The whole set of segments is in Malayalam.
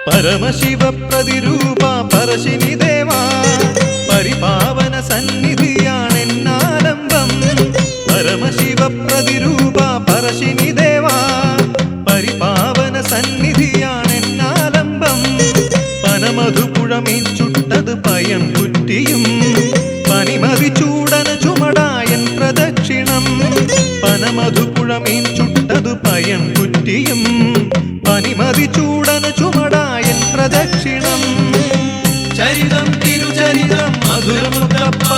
പരമശിവ പ്രതിരൂപ പരശിനി ദേവാ പരിപാവന സന്നിധിയാണെന്നാലംബം. പരമശിവ പ്രതിരൂപ പരശിനി ദേവാ പരിപാവന സന്നിധിയാണെന്നാലംബം. പനമധുപുഴമീൻ ചുട്ടത് പയം കുറ്റിയും പനിമതി ചൂടന ചുമടായൻ പ്രദക്ഷിണം. പനമധുപുഴമീൻ ചുട്ടത് പയം കുറ്റിയും പനിമതി ചൂടന ചുമടായൻ പ്രദക്ഷിണം. ചരിതം തിരുചരിതം മധുരമുത്തപ്പ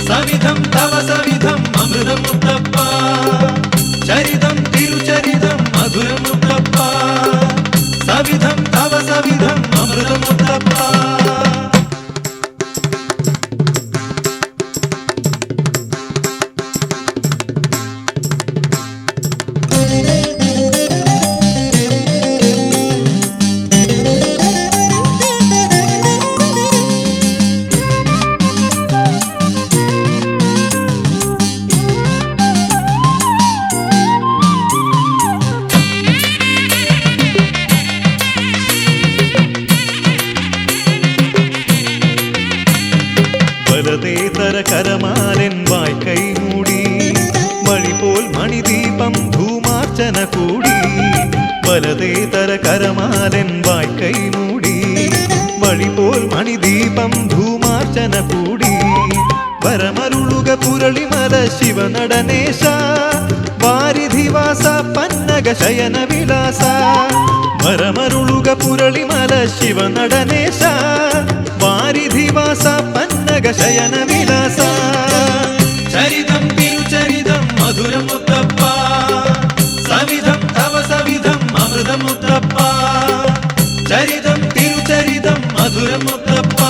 സവിധം തവ സവിധം അമൃതമുത്തപ്പ. ചരിതം തിരുചരിതം മധുരമുത്തപ്പ സവിധം തവ സവിധം അമൃതമുത്തപ്പ. വലതേതര കരമാലൻ വായ്ക്കൈ മൂടി മണിപോൽ മണിദീപം ധൂമാർച്ചന കൂടി. വലതേതര കരമാലൻ വായ്ക്കൈ മൂടി മണിപോൽ മണിദീപം ധൂമാർച്ചന കൂടി. വരമരുളുക പുരളിമല ശിവനടനേശ വാരിധിവാസ പന്നക ശയന വിലാസ. വരമരുളുക പുരളിമല ശിവനടനേശ വാരിധിവാസ പന്നക ശയന വിലാസ. ചരിതം തിരുചരിതം മധുരമുത്തപ്പ സവിധം തവ സവിധം അമൃതമുത്തപ്പ. ചരിതം തിരുചരിതം മധുരമുത്തപ്പ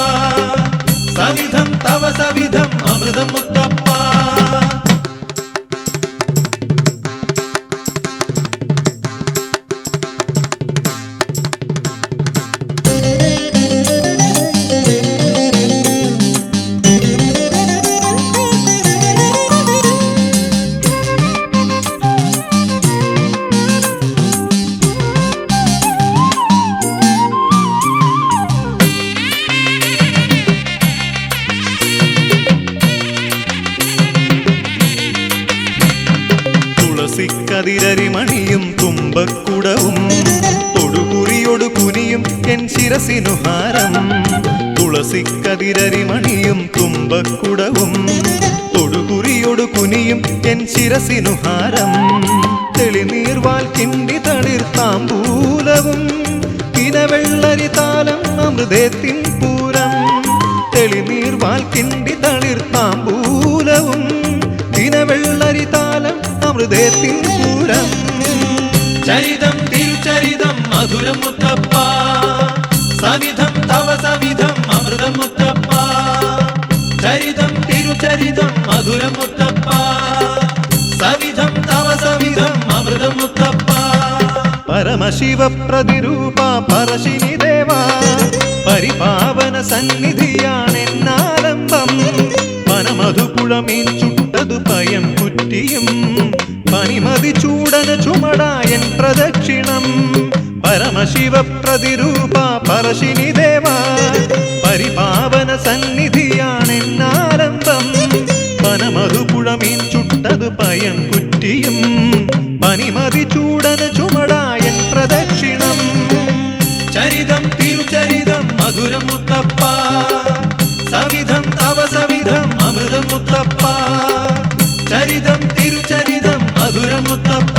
സവിധം തവ സവിധം അമൃതമുത്തപ്പ. തുളസിക്കതിരരിമണിയും തുമ്പക്കുടവും തൊടുകുറിയൊടു കുനിയും എൻ ശിരസിനു ഹാരം. തുളസിക്കതിരരിമണിയും തുമ്പക്കുടവും തൊടുകുറിയൊടു കുനിയും എൻ ശിരസിനു ഹാരം. തെളിനീർവാൽ കിണ്ടി തളിർത്താമ്പൂലവും ഇനവെള്ളരി താലം അമൃതത്തിൻ പൂരം. തെളിനീർവാൽ കിണ്ടി തളിർത്താമ്പൂലവും ഇനവെള്ളരി താലം അമൃതത്തിൻ പൂരം. ചരിതം തിരുചരിതം മധുരമുത്തപ്പ സവിധം തവ സവിധം അമൃതമുത്തപ്പ. ചരിതം തിരുചരിതം മധുരമുത്തപ്പ സവിധം തവ സവിധം അമൃതമുത്തപ്പ. പരമശിവ പ്രതിരൂപ പരശിനി ദേവാ പരിപാവന സന്നിധിയാണെന്നാലംബം. പനമധുപുഴമീൻ ചുട്ടതു പയം കുറ്റിയും പനിമതി ചൂടന ചുമടായൻ പ്രദക്ഷിണം. പരമശിവ പ്രതിരൂപ പരശിനി ദേവാ പരിപാവന സന്നിധിയാണെന്നാലംബം. പനമധുപുഴമീൻ ചുട്ടതു പയം കുറ്റിയും പനിമതി ചൂടന ചുമടായൻ പ്രദക്ഷിണം. ചരിതം തിരുചരിതം മധുരമുത്തപ്പ സവിധം തവ സവിധം അമൃതമുത്തപ്പ. ചരിതം തിരുചരിതം മധുരമുത്തപ്പ